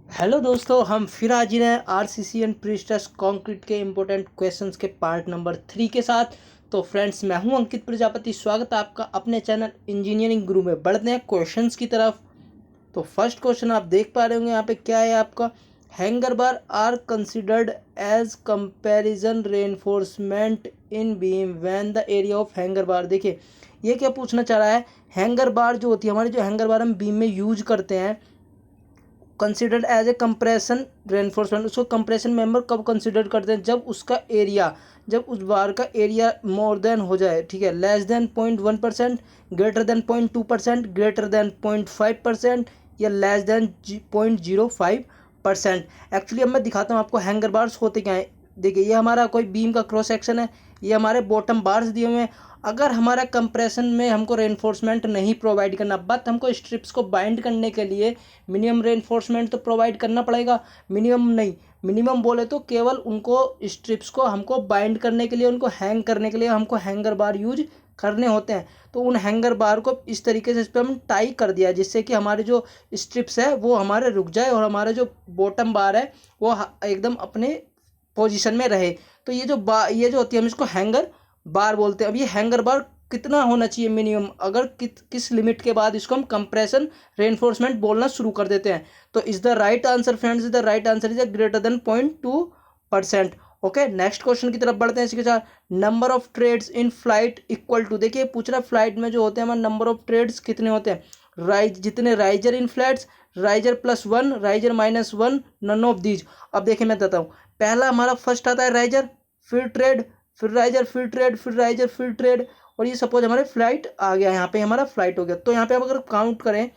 Hello दोस्तों, हम फिर हाजिर हैं आरसीसी एंड प्रीस्ट्रेस कंक्रीट के इम्पोर्टेंट क्वेश्चंस के पार्ट नंबर 3 के साथ। तो फ्रेंड्स, मैं हूं अंकित प्रजापति। स्वागत है आपका अपने चैनल इंजीनियरिंग गुरु में। बढ़ते हैं क्वेश्चंस की तरफ। तो फर्स्ट क्वेश्चन आप देख पा रहे होंगे यहाँ पे क्या है आपका। Hanger bar are considered as comparison reinforcement in beam when the area of hanger bar. देखिए ये क्या पूछना चाह रहा है। हैंगर बार जो होती है हमारी, जो हैंगर बार हम बीम में यूज करते हैं, considered as a compression reinforcement, उसको कंप्रेशन मेंबर कब कंसिडर करते हैं, जब उसका एरिया, जब उस बार का एरिया मोर देन हो जाए, ठीक है, less than 0.1%, greater than 0.2%, greater than 0.5% या लेस देन 0.05%। एक्चुअली अब मैं दिखाता हूँ आपको हैंगर बार्स होते क्या है। देखिए ये हमारा कोई बीम का क्रॉस सेक्शन है, ये हमारे बॉटम बार्स दिए हुए हैं। अगर हमारा कंप्रेशन में हमको रेनफोर्समेंट नहीं प्रोवाइड करना, बट हमको स्ट्रिप्स को बाइंड करने के लिए मिनिमम रेनफोर्समेंट तो प्रोवाइड करना पड़ेगा। मिनिमम नहीं, मिनिमम बोले तो केवल उनको स्ट्रिप्स को हमको बाइंड करने के लिए, उनको हैंग करने के लिए हमको हैंगर बार यूज करने होते हैं। तो उन हैंगर बार को इस तरीके से इस पर हम टाई कर दिया जिससे कि हमारे जो स्ट्रिप्स है वो हमारे रुक जाए और हमारा जो बॉटम बार है वो एकदम अपने पोजीशन में रहे। तो ये जो होती है हम इसको हैंगर बार बोलते हैं। अब ये हैंगर बार कितना होना चाहिए मिनिमम, अगर किस लिमिट के बाद इसको हम कंप्रेशन रेनफोर्समेंट बोलना शुरू कर देते हैं। तो is the right answer friends, is the right answer is greater than 0.2%। Okay, next question की तरफ बढ़ते हैं। इसके साथ number of treads in flight equal to, देखिए पूछ रहा है फ्लाइट में जो होते हैं हमारे नंबर ऑफ ट्रेड्स कितने होते हैं। जितने riser in flats, riser +1, riser -1, none of these. अब देखिए मैं बताता हूँ, पहला हमारा फर्स्ट आता है राइजर, फिर ट्रेड, फिर राइजर, फिर ट्रेड, फिर राइजर, फिर ट्रेड। और ये सपोज हमारे फ्लाइट आ गया, यहाँ पे हमारा फ्लाइट हो गया। तो यहाँ पे अब अगर काउंट करें,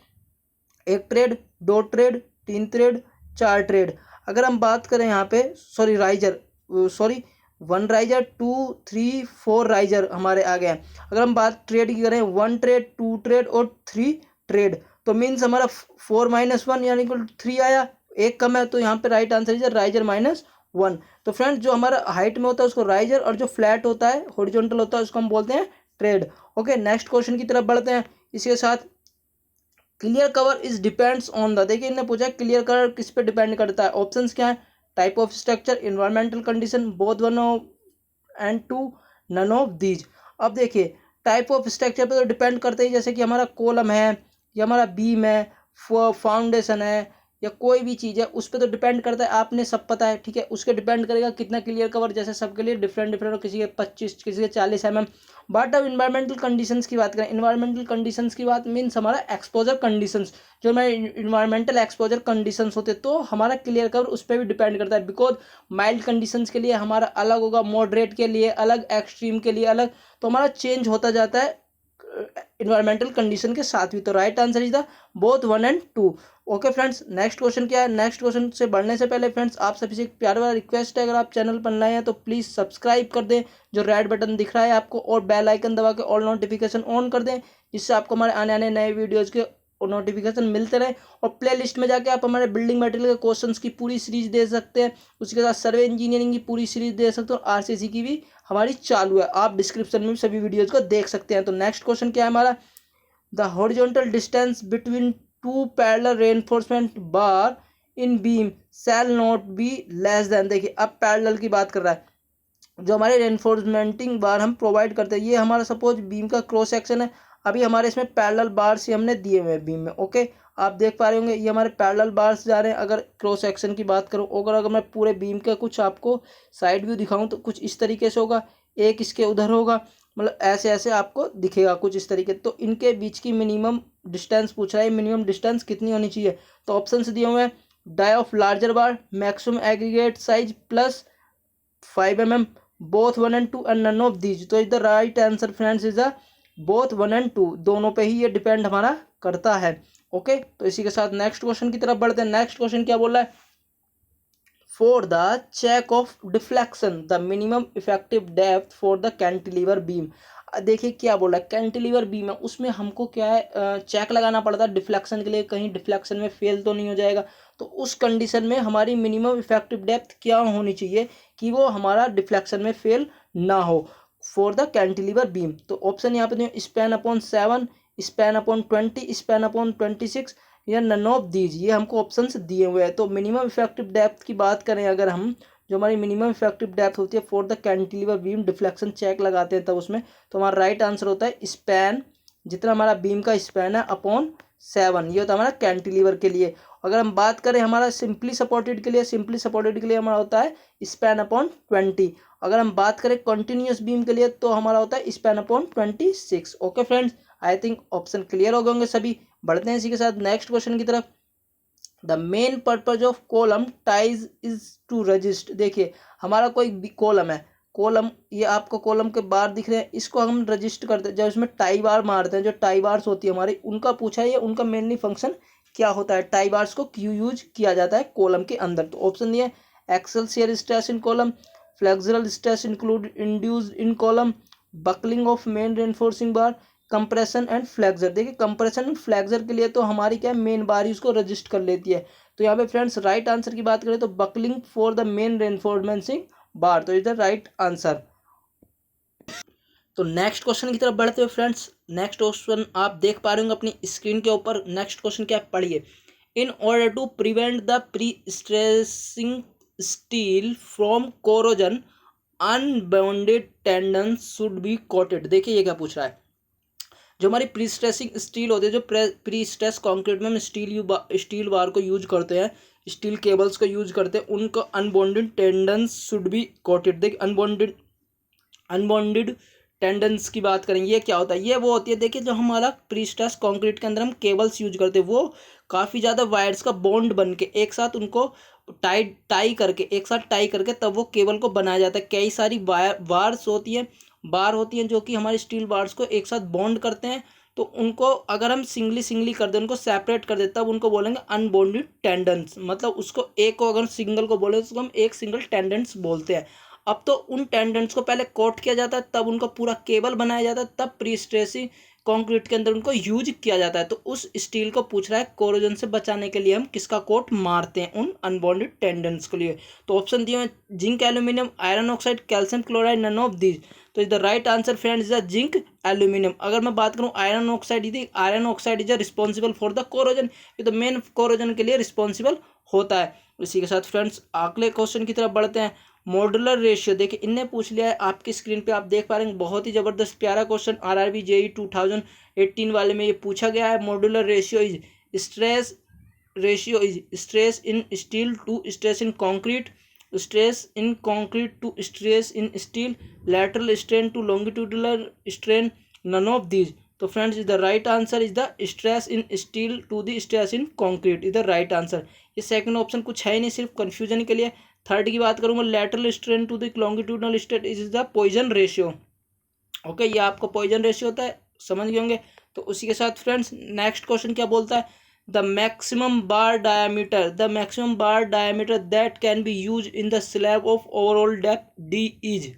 एक ट्रेड, दो ट्रेड, तीन ट्रेड, चार ट्रेड। अगर हम बात करें यहाँ पे, sorry riser, sorry 1 riser, 2, 3, 4 riser हमारे आ गए। अगर हम बात ट्रेड की करें, 1 ट्रेड, 2 ट्रेड और 3 ट्रेड, तो मीन्स हमारा 4 - 1 यानी कि 3 आया, एक कम है। तो यहाँ पे राइट आंसर इज राइजर -1। तो फ्रेंड, जो हमारा हाइट में होता है उसको राइजर, और जो फ्लैट होता है, हॉरिजॉन्टल होता है, उसको हम बोलते हैं ट्रेड। ओके, नेक्स्ट क्वेश्चन की तरफ बढ़ते हैं। इसके साथ clear cover is depends on the, देखिए इन्होंने पूछा क्लियर कवर किस पे डिपेंड करता है। ऑप्शंस क्या है, type of structure, environmental condition, both 1 and 2, none of these. अब देखिए टाइप ऑफ स्ट्रक्चर पे तो डिपेंड करते ही, जैसे कि हमारा कॉलम है या हमारा बीम है, फाउंडेशन है या कोई भी चीज़ है, उस पर तो डिपेंड करता है, आपने सब पता है, ठीक है। उसके डिपेंड करेगा कितना क्लियर कवर, जैसे सबके लिए डिफरेंट डिफरेंट, किसी के 25, किसी के 40 mm। बट अब इन्वायरमेंटल कंडीशंस की बात करें, इन्वायरमेंटल कंडीशंस की बात मीन्स हमारा एक्सपोजर कंडीशंस, जो हमारे इन्वायरमेंटल एक्सपोजर कंडीशंस होते, तो हमारा क्लियर कवर उस पर भी डिपेंड करता है। बिकॉज माइल्ड कंडीशंस के लिए हमारा अलग होगा, मॉडरेट के लिए अलग, एक्सट्रीम के लिए अलग, तो हमारा चेंज होता जाता है इन्वायरमेंटल कंडीशन के साथ भी। तो right answer is the both 1 and 2। Okay friends, next question क्या है। नेक्स्ट क्वेश्चन से बढ़ने से पहले फ्रेंड्स, आप सभी से एक प्यारा वाला रिक्वेस्ट है, अगर आप चैनल पर नए हैं तो प्लीज़ सब्सक्राइब कर दें, जो रेड बटन दिख रहा है आपको, और बेल आइकन दबा के ऑल नोटिफिकेशन ऑन कर दें, जिससे आपको हमारे आने आने नए वीडियोज़ के नोटिफिकेशन मिलते रहे। और प्ले लिस्ट में जाके आप हमारे बिल्डिंग मटेरियल के क्वेश्चंस की पूरी सीरीज दे सकते हैं, उसके साथ सर्वे इंजीनियरिंग की पूरी सीरीज दे सकते हो, और आरसीसी की भी हमारी चालू है, आप डिस्क्रिप्शन में भी सभी वीडियोज़ को देख सकते हैं। तो नेक्स्ट क्वेश्चन क्या है हमारा, the horizontal distance between two parallel reinforcement bar in beam shall not be less than, देखिए अब पैरेलल की बात कर रहा है। जो हमारे रेनफोर्समेंटिंग बार हम प्रोवाइड करते हैं, ये हमारा सपोज बीम का क्रॉस सेक्शन है। अभी हमारे इसमें पैरेलल बार्स ही हमने दिए हुए हैं बीम में। ओके, आप देख पा रहे होंगे ये हमारे पैरेलल बार्स जा रहे हैं। अगर क्रॉस सेक्शन की बात करूँ, अगर मैं पूरे बीम का कुछ आपको साइड व्यू दिखाऊं तो कुछ इस तरीके से होगा, एक इसके उधर होगा, मतलब ऐसे ऐसे आपको दिखेगा कुछ इस तरीके। तो इनके बीच की मिनिमम डिस्टेंस पूछ रहा है, मिनिमम डिस्टेंस कितनी होनी चाहिए। तो ऑप्शंस दिए हुए हैं, dia of larger bar, maximum aggregate size +5 mm, both 1 and 2 and none of these. तो is the right answer friends is the both 1 and 2, दोनों पे ही ये डिपेंड हमारा करता है। ओके, तो इसी के साथ नेक्स्ट क्वेश्चन की तरफ बढ़ते हैं। नेक्स्ट क्वेश्चन क्या बोल रहा है, for the check of deflection the minimum effective depth for the cantilever beam. देखिए क्या बोला है, कैंटिलीवर बीम है, उसमें हमको क्या है, चेक लगाना पड़ता है डिफ्लेक्शन के लिए, कहीं डिफ्लेक्शन में फेल तो नहीं हो जाएगा। तो उस कंडीशन में हमारी मिनिमम इफेक्टिव डेप्थ क्या होनी चाहिए कि वो हमारा डिफ्लेक्शन में फेल ना हो फॉर द कैंटिलीवर बीम। तो ऑप्शन यहाँ पे span upon 7, span upon 20, span upon 26 या नन ऑफ दीज, ये हमको ऑप्शंस दिए हुए हैं। तो मिनिमम इफेक्टिव डेप्थ की बात करें अगर हम, जो हमारी मिनिमम इफेक्टिव डेप्थ होती है for the cantilever beam deflection check लगाते हैं तब उसमें, तो हमारा राइट आंसर होता है स्पैन, जितना हमारा बीम का स्पैन है अपॉन 7, ये होता है हमारा कैंटिलीवर के लिए। अगर हम बात करें हमारा सिंपली सपोर्टेड के लिए, सिंपली सपोर्टेड के लिए हमारा होता है स्पैन अपॉन 20। अगर हम बात करें कंटिन्यूस बीम के लिए तो हमारा होता है span upon 26। Okay friends, I think option clear हो गए होंगे सभी। बढ़ते हैं इसी के साथ नेक्स्ट क्वेश्चन की तरफ। The main purpose of column ties is to resist. देखिए हमारा कोई कॉलम है, कॉलम, ये आपको कॉलम के बार दिख रहे हैं, इसको हम रजिस्ट करते हैं जब इसमें टाई बार मारते हैं, जो टाई बार्स होती है हमारी, उनका पूछा है, उनका मेनली फंक्शन क्या होता है, टाई बार्स को क्यों यूज किया जाता है कॉलम के अंदर। तो ऑप्शन दिए एक्सेल्सियर stress in column, flexural stress include induced in column, buckling of main reinforcing bar, compression and flexure. देखिए कंप्रेशन एंड फ्लेक्सर के लिए तो हमारी क्या है, मेन बार ही उसको रजिस्ट कर लेती है। तो यहाँ पे फ्रेंड्स राइट आंसर की बात करें तो buckling for the main reinforcement बार, तो इधर राइट आंसर। तो नेक्स्ट क्वेश्चन की तरफ बढ़ते हुए फ्रेंड्स, नेक्स्ट क्वेश्चन आप देख पा रहे होंगे अपनी स्क्रीन के ऊपर। नेक्स्ट क्वेश्चन क्या है, पढ़िए। In order to prevent the prestressing steel from corrosion unbonded tendons should be coated. देखिए ये क्या पूछ रहा है, जो हमारी प्री स्ट्रेसिंग स्टील होती है, जो प्री स्ट्रेस कॉन्क्रीट में हम स्टील बार को यूज करते हैं, स्टील केबल्स को यूज करते हैं, उनको unbonded tendons should be coated. देखिए अनबॉन्डेड टेंडन्स की बात करें, ये क्या होता है, ये वो होती है, देखिए जो हमारा प्री स्ट्रेस कॉन्क्रीट के अंदर हम केबल्स यूज करते हैं, वो काफ़ी ज़्यादा वायर्स का बॉन्ड बन के एक साथ उनको टाई करके तब वो केबल को बनाया जाता है। कई सारी बार्स होती हैं जो कि हमारे स्टील बार्स को एक साथ बॉन्ड करते हैं। तो उनको अगर हम सिंगली कर दें, उनको सेपरेट कर दें, तब उनको बोलेंगे अनबॉन्डेड टेंडन्स। मतलब उसको एक को अगर सिंगल को बोले तो उसको हम एक सिंगल टेंडेंट्स बोलते हैं। अब तो उन टेंडेंट्स को पहले कोट किया जाता है, तब उनका पूरा केबल बनाया जाता है, तब प्री स्ट्रेसिंग कंक्रीट के अंदर उनको यूज किया जाता है। तो उस स्टील को पूछ रहा है कोरोजन से बचाने के लिए हम किसका कोट मारते हैं उन अनबॉन्डेड टेंडेंट्स के लिए। तो ऑप्शन दिए हैं zinc aluminium, iron oxide, calcium chloride, none of these. तो is the right answer friends is the zinc aluminium. अगर मैं बात करूं iron oxide is responsible for the corrosion, ये तो मेन कोरोजन के लिए रिस्पॉन्सिबल होता है। इसी के साथ फ्रेंड्स अगले क्वेश्चन की तरफ बढ़ते हैं। मॉड्यूलर रेशियो, देखिए इनने पूछ लिया है, आपकी स्क्रीन पे आप देख पा रहे हैं, बहुत ही जबरदस्त प्यारा क्वेश्चन आरआरबी जेईई 2018 वाले में ये पूछा गया है। Modular ratio is stress in steel to stress in concrete, stress in concrete to stress in steel, lateral strain to longitudinal strain, none of these. तो friends is the right answer is the stress in steel to the stress in concrete, is the right answer. ये second option कुछ है ही नहीं, सिर्फ confusion के लिए। Third की बात करूंगा, lateral strain to the longitudinal strain is the Poisson ratio. Okay, ये आपको पॉइजन रेशियो होता है, समझ गए होंगे। तो उसी के साथ फ्रेंड्स नेक्स्ट क्वेश्चन क्या बोलता है, the maximum bar diameter that can be use in the slab of overall depth D is.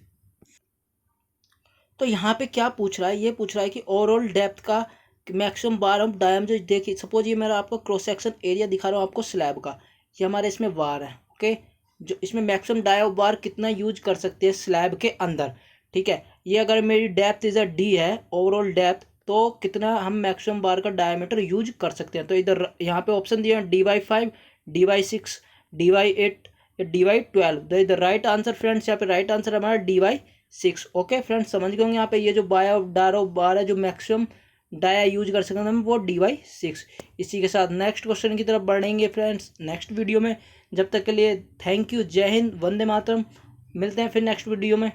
तो यहाँ पे क्या पूछ रहा है, ये पूछ रहा है कि ओवरऑल डेप्थ का मैक्सिमम बार ऑफ डायमीटर। देखिए सपोज ये मेरा आपको क्रॉस सेक्शन एरिया दिखा रहा हूँ आपको स्लैब का, ये हमारे इसमें बार है। ओके, जो इसमें मैक्सिमम डायो बार कितना यूज कर सकते हैं स्लैब के अंदर, ठीक है। ये अगर मेरी डेप्थ इज अ डी है, ओवरऑल डेप्थ, तो कितना हम मैक्सिमम बार का डायमीटर यूज कर सकते हैं। तो इधर यहाँ पे ऑप्शन दिए हैं dy5, dy6, dy8 या dy12। द इधर राइट आंसर फ्रेंड्स, यहाँ पे राइट आंसर हमारा dy6। ओके फ्रेंड्स, समझ गए होंगे यहाँ पे ये जो डारो बार है जो मैक्सिमम डाया यूज कर सकते हैं हम, वो dy6। इसी के साथ नेक्स्ट क्वेश्चन की तरफ बढ़ेंगे फ्रेंड्स नेक्स्ट वीडियो में। जब तक के लिए थैंक यू, जय हिंद, वंदे मातरम। मिलते हैं फिर नेक्स्ट वीडियो में।